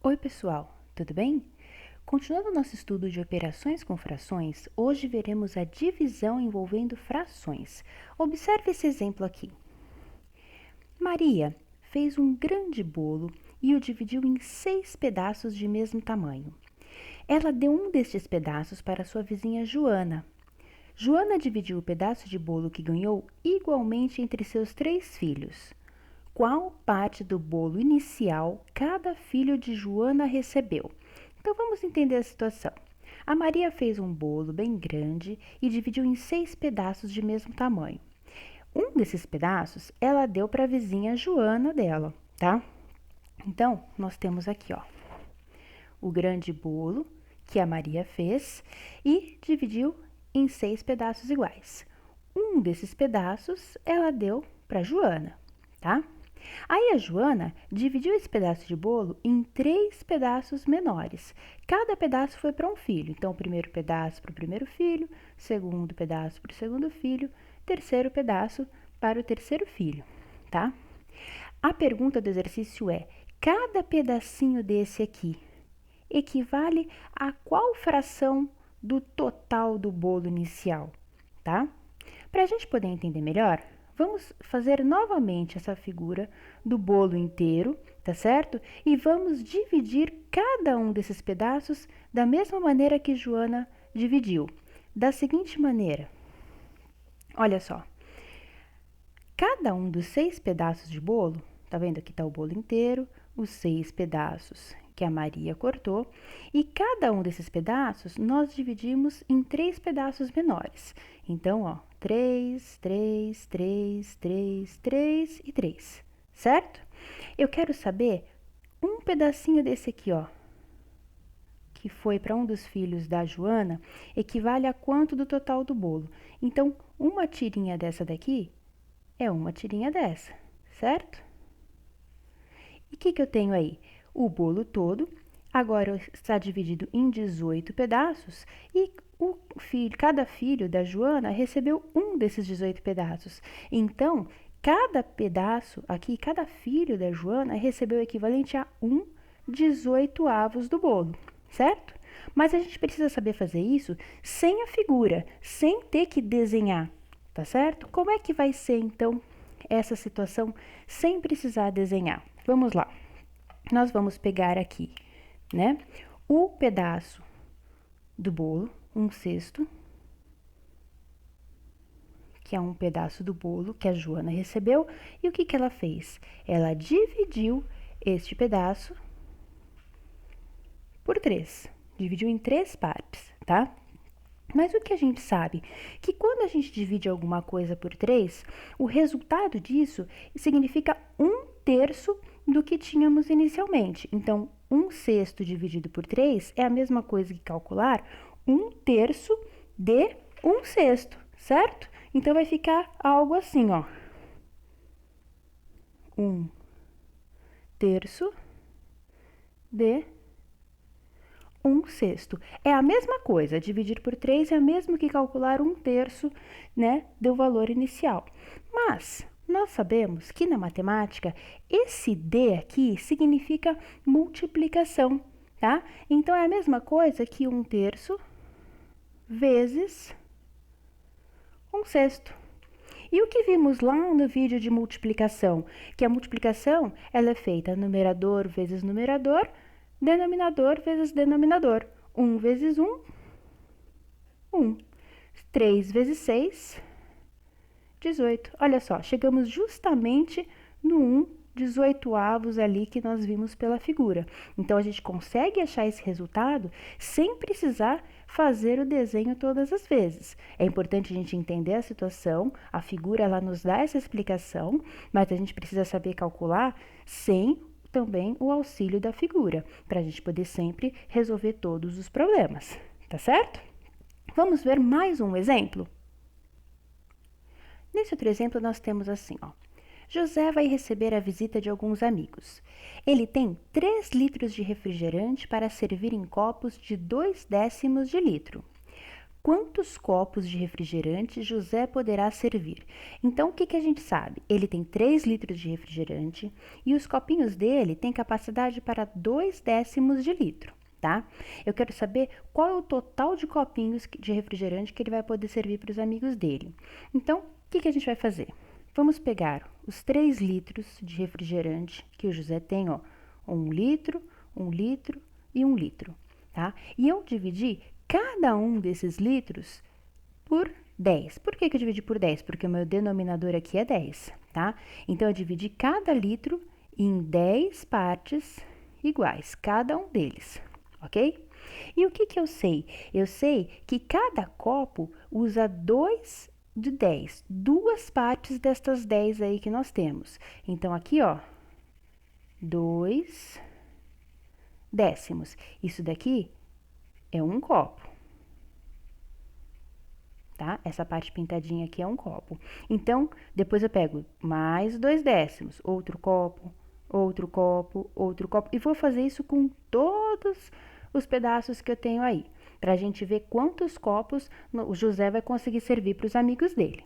Oi, pessoal, tudo bem? Continuando nosso estudo de operações com frações, hoje veremos a divisão envolvendo frações. Observe esse exemplo aqui. Maria fez um grande bolo e o dividiu em 6 pedaços de mesmo tamanho. Ela deu um destes pedaços para sua vizinha Joana. Joana dividiu o pedaço de bolo que ganhou igualmente entre seus 3 filhos. Qual parte do bolo inicial cada filho de Joana recebeu? Então vamos entender a situação. A Maria fez um bolo bem grande e dividiu em 6 pedaços de mesmo tamanho. Um desses pedaços ela deu para a vizinha Joana dela, tá? Então, nós temos aqui, ó, o grande bolo que a Maria fez e dividiu em 6 pedaços iguais. Um desses pedaços ela deu para Joana, tá? Aí a Joana dividiu esse pedaço de bolo em 3 pedaços menores. Cada pedaço foi para um filho. Então, o primeiro pedaço para o primeiro filho, segundo pedaço para o segundo filho, terceiro pedaço para o terceiro filho, tá? A pergunta do exercício é: cada pedacinho desse aqui equivale a qual fração do total do bolo inicial, tá? Para a gente poder entender melhor, vamos fazer novamente essa figura do bolo inteiro, tá certo? E vamos dividir cada um desses pedaços da mesma maneira que Joana dividiu. Da seguinte maneira, olha só, cada um dos 6 pedaços de bolo, tá vendo? Aqui tá o bolo inteiro, os 6 pedaços que a Maria cortou, e cada um desses pedaços nós dividimos em 3 pedaços menores. Então, ó, 3, 3, 3, 3, 3 e 3, certo? Eu quero saber um pedacinho desse aqui, ó, que foi para um dos filhos da Joana, equivale a quanto do total do bolo. Então, uma tirinha dessa daqui é uma tirinha dessa, certo? E o que eu tenho aí? O bolo todo, agora está dividido em 18 pedaços e cada filho da Joana recebeu um desses 18 pedaços. Então, cada pedaço aqui, cada filho da Joana recebeu o equivalente a 1/18 do bolo, certo? Mas a gente precisa saber fazer isso sem a figura, sem ter que desenhar, tá certo? Como é que vai ser, então, essa situação sem precisar desenhar? Vamos lá. Nós vamos pegar aqui, né, o pedaço do bolo, 1/6, que é um pedaço do bolo que a Joana recebeu. E o que ela fez? Ela dividiu este pedaço por 3. Dividiu em 3 partes, tá? Mas o que a gente sabe? Que quando a gente divide alguma coisa por 3, o resultado disso significa 1/3 do que tínhamos inicialmente. Então, 1/6 dividido por 3 é a mesma coisa que calcular 1/3 de 1/6, certo? Então, vai ficar algo assim, ó. 1/3 de 1/6. É a mesma coisa, dividir por 3 é o mesmo que calcular 1/3, né, do valor inicial. Mas nós sabemos que na matemática, esse D aqui significa multiplicação, tá? Então, é a mesma coisa que 1/3 vezes 1/6. E o que vimos lá no vídeo de multiplicação? Que a multiplicação ela é feita numerador vezes numerador, denominador vezes denominador. 1 vezes 1, 1. 3 vezes 6, 18. Olha só, chegamos justamente no 1/18 ali que nós vimos pela figura. Então, a gente consegue achar esse resultado sem precisar fazer o desenho todas as vezes. É importante a gente entender a situação, a figura ela nos dá essa explicação, mas a gente precisa saber calcular sem também o auxílio da figura, para a gente poder sempre resolver todos os problemas, tá certo? Vamos ver mais um exemplo? Nesse outro exemplo, nós temos assim, ó. José vai receber a visita de alguns amigos. Ele tem 3 litros de refrigerante para servir em copos de 2/10 de litro. Quantos copos de refrigerante José poderá servir? Então, o que a gente sabe? Ele tem 3 litros de refrigerante e os copinhos dele têm capacidade para 2 décimos de litro, tá? Eu quero saber qual é o total de copinhos de refrigerante que ele vai poder servir para os amigos dele. Então, o que a gente vai fazer? Vamos pegar os 3 litros de refrigerante que o José tem, ó, 1 litro, 1 litro e 1 litro, tá? E eu dividi cada um desses litros por 10. Por que eu dividi por 10? Porque o meu denominador aqui é 10, tá? Então, eu dividi cada litro em 10 partes iguais, cada um deles, ok? E o que eu sei? Eu sei que cada copo usa 2 de 10, 2 partes destas 10 aí que nós temos. Então, aqui, ó, 2 décimos. Isso daqui é um copo, tá? Essa parte pintadinha aqui é um copo. Então, depois eu pego mais 2 décimos, outro copo, outro copo, outro copo. E vou fazer isso com todos os pedaços que eu tenho aí, pra gente ver quantos copos o José vai conseguir servir para os amigos dele.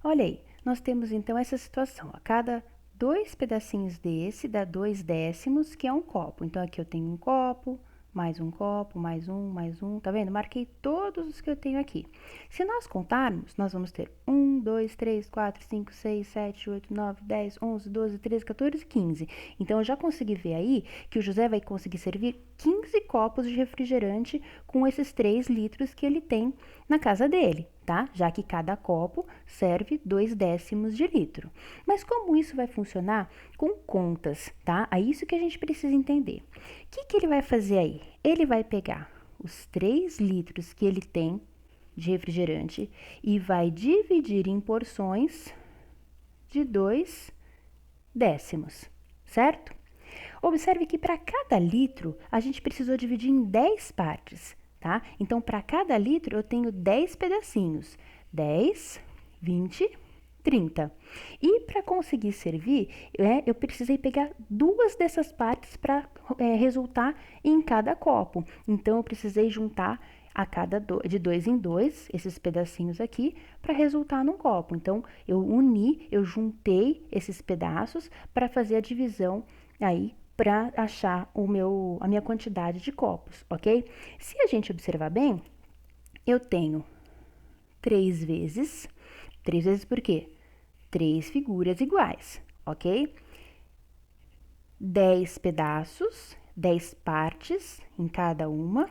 Olha aí, nós temos então essa situação. A cada 2 pedacinhos desse dá 2 décimos, que é um copo. Então, aqui eu tenho um copo, mais um copo, mais um, tá vendo? Marquei todos os que eu tenho aqui. Se nós contarmos, nós vamos ter 1, 2, 3, 4, 5, 6, 7, 8, 9, 10, 11, 12, 13, 14, 15. Então, eu já consegui ver aí que o José vai conseguir servir 15 copos de refrigerante com esses 3 litros que ele tem na casa dele, tá? Já que cada copo serve 2 décimos de litro. Mas como isso vai funcionar com contas, tá? É isso que a gente precisa entender. O que ele vai fazer aí? Ele vai pegar os 3 litros que ele tem de refrigerante e vai dividir em porções de 2 décimos, certo? Observe que para cada litro a gente precisou dividir em 10 partes, tá? Então, para cada litro eu tenho 10 pedacinhos. 10, 20, 30. E para conseguir servir, eu precisei pegar 2 dessas partes para resultar em cada copo. Então, eu precisei juntar de 2 em 2 esses pedacinhos aqui para resultar num copo. Então, eu juntei esses pedaços para fazer a divisão aí para achar a minha quantidade de copos, ok? Se a gente observar bem, eu tenho 3 vezes por quê? 3 figuras iguais, ok? 10 pedaços, 10 partes em cada uma,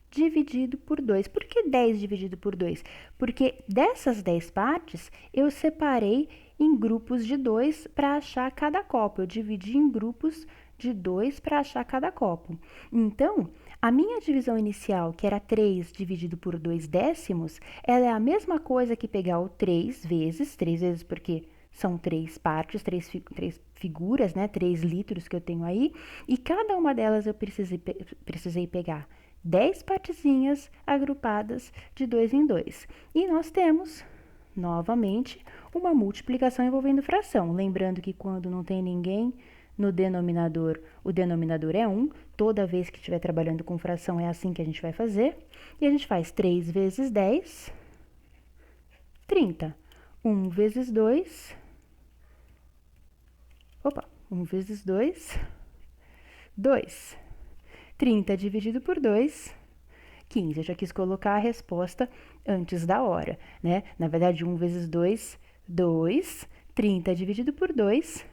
dividido por 2. Por que 10 dividido por 2? Porque dessas 10 partes, eu separei em grupos de 2 para achar cada copo. Eu dividi em grupos de 2 para achar cada copo. Então, a minha divisão inicial, que era 3 dividido por 2 décimos, ela é a mesma coisa que pegar o 3 vezes porque são 3 partes, 3 figuras, né? 3 litros que eu tenho aí, e cada uma delas eu precisei pegar 10 partezinhas agrupadas de 2 em 2. E nós temos, novamente, uma multiplicação envolvendo fração. Lembrando que quando não tem ninguém no denominador, o denominador é 1. Toda vez que estiver trabalhando com fração é assim que a gente vai fazer. E a gente faz 3 vezes 10, 30. 1 vezes 2... 1 vezes 2, 2. 30 dividido por 2, 15. Eu já quis colocar a resposta antes da hora, né? Na verdade, 1 vezes 2, 2. 30 dividido por 2,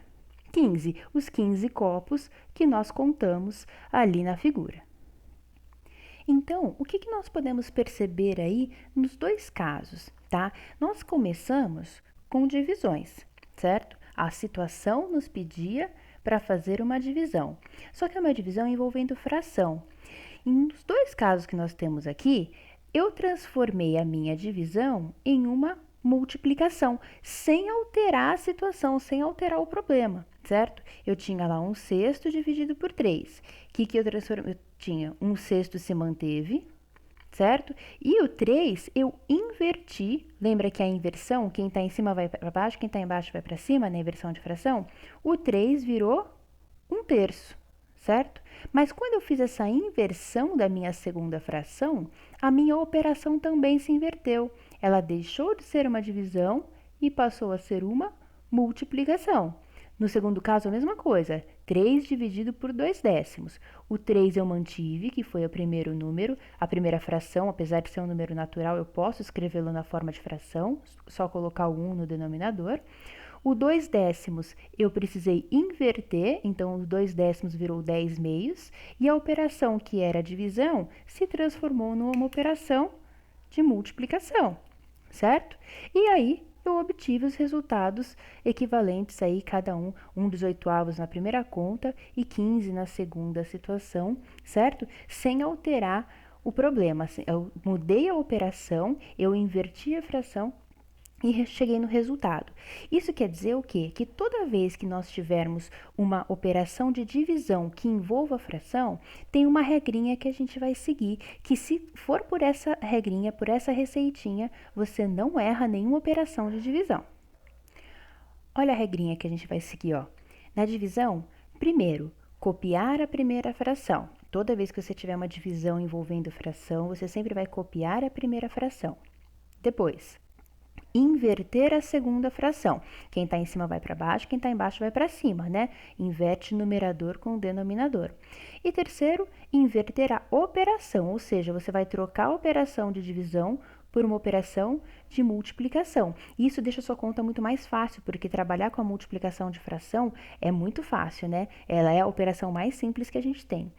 15. Os 15 copos que nós contamos ali na figura. Então, o que nós podemos perceber aí nos dois casos, tá? Nós começamos com divisões, certo? A situação nos pedia para fazer uma divisão. Só que é uma divisão envolvendo fração. E nos dois casos que nós temos aqui, eu transformei a minha divisão em uma multiplicação, sem alterar a situação, sem alterar o problema, certo? Eu tinha lá 1/6 dividido por 3. O que eu transformei? Eu tinha 1/6 se manteve, certo? E o 3 eu inverti. Lembra que a inversão, quem está em cima vai para baixo, quem está embaixo vai para cima, na inversão de fração? O 3 virou 1/3, certo? Mas quando eu fiz essa inversão da minha segunda fração, a minha operação também se inverteu. Ela deixou de ser uma divisão e passou a ser uma multiplicação. No segundo caso, a mesma coisa, 3 dividido por 2 décimos. O 3 eu mantive, que foi o primeiro número, a primeira fração, apesar de ser um número natural, eu posso escrevê-lo na forma de fração, só colocar o 1 no denominador. O 2 décimos eu precisei inverter, então o 2 décimos virou 10 meios, e a operação que era divisão se transformou numa operação de multiplicação, certo? E aí eu obtive os resultados equivalentes aí, cada um 1/8 na primeira conta e 15 na segunda situação, certo? Sem alterar o problema. Eu mudei a operação, eu inverti a fração e cheguei no resultado. Isso quer dizer o quê? Que toda vez que nós tivermos uma operação de divisão que envolva fração, tem uma regrinha que a gente vai seguir, que se for por essa regrinha, por essa receitinha, você não erra nenhuma operação de divisão. Olha a regrinha que a gente vai seguir, ó. Na divisão, primeiro, copiar a primeira fração. Toda vez que você tiver uma divisão envolvendo fração, você sempre vai copiar a primeira fração. Depois, inverter a segunda fração. Quem está em cima vai para baixo, quem está embaixo vai para cima, né? Inverte numerador com denominador. E terceiro, inverter a operação, ou seja, você vai trocar a operação de divisão por uma operação de multiplicação. Isso deixa a sua conta muito mais fácil, porque trabalhar com a multiplicação de fração é muito fácil, né? Ela é a operação mais simples que a gente tem.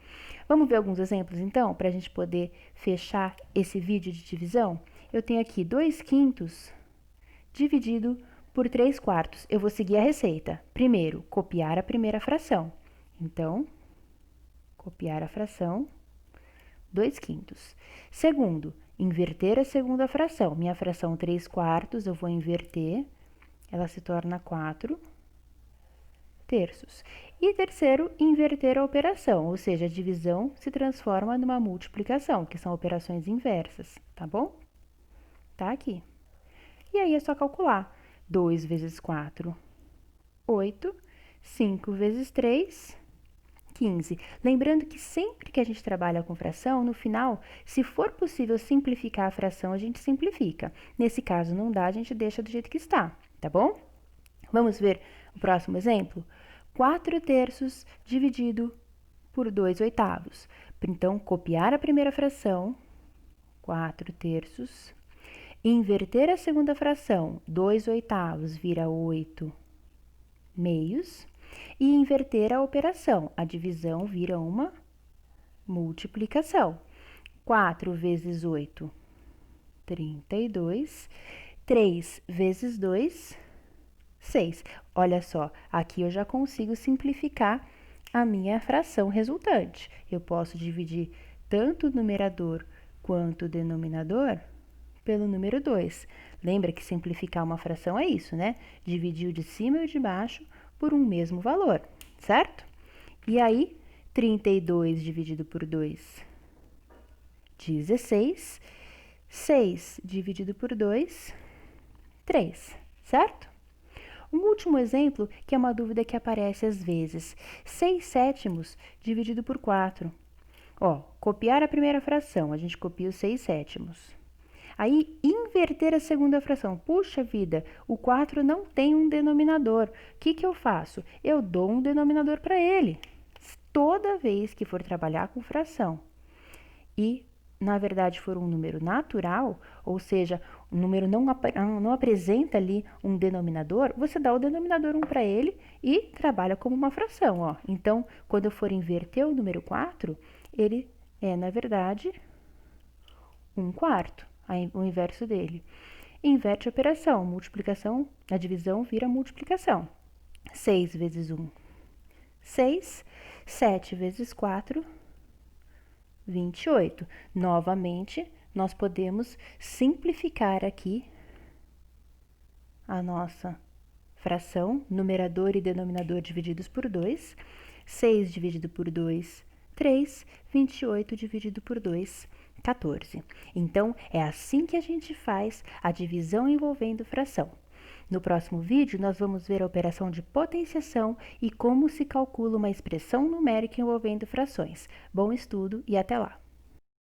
Vamos ver alguns exemplos, então, para a gente poder fechar esse vídeo de divisão? Eu tenho aqui 2/5 dividido por 3/4. Eu vou seguir a receita. Primeiro, copiar a primeira fração. Então, copiar a fração, 2/5. Segundo, inverter a segunda fração. Minha fração 3/4, eu vou inverter, ela se torna 4/3. E terceiro, inverter a operação, ou seja, a divisão se transforma numa multiplicação, que são operações inversas, tá bom? Tá aqui. E aí é só calcular. 2 vezes 4, 8. 5 vezes 3, 15. Lembrando que sempre que a gente trabalha com fração, no final, se for possível simplificar a fração, a gente simplifica. Nesse caso, não dá, a gente deixa do jeito que está, tá bom? Vamos ver o próximo exemplo? 4/3 dividido por 2/8. Então, copiar a primeira fração, 4/3. Inverter a segunda fração, 2/8 vira 8 meios. E inverter a operação, a divisão vira uma multiplicação. 4 vezes 8, 32. 3 vezes 2, 6. Olha só, aqui eu já consigo simplificar a minha fração resultante. Eu posso dividir tanto o numerador quanto o denominador pelo número 2. Lembra que simplificar uma fração é isso, né? Dividir o de cima e o de baixo por um mesmo valor, certo? E aí, 32 dividido por 2, 16. 6 dividido por 2, 3, certo? Um último exemplo, que é uma dúvida que aparece às vezes. 6/7 dividido por 4. Ó, copiar a primeira fração, a gente copia os 6/7. Aí, inverter a segunda fração. Puxa vida, o 4 não tem um denominador. O que eu faço? Eu dou um denominador para ele. Toda vez que for trabalhar com fração e, na verdade, for um número natural, ou seja, o número não apresenta ali um denominador, você dá o denominador 1 para ele e trabalha como uma fração, ó. Então, quando eu for inverter o número 4, ele é, na verdade, 1/4. O inverso dele. Inverte a operação, multiplicação, a divisão vira multiplicação. 6 vezes 1, 6. 7 vezes 4, 28. Novamente, nós podemos simplificar aqui a nossa fração, numerador e denominador divididos por 2. 6 dividido por 2, 3. 28 dividido por 2, 14. Então, é assim que a gente faz a divisão envolvendo fração. No próximo vídeo, nós vamos ver a operação de potenciação e como se calcula uma expressão numérica envolvendo frações. Bom estudo e até lá!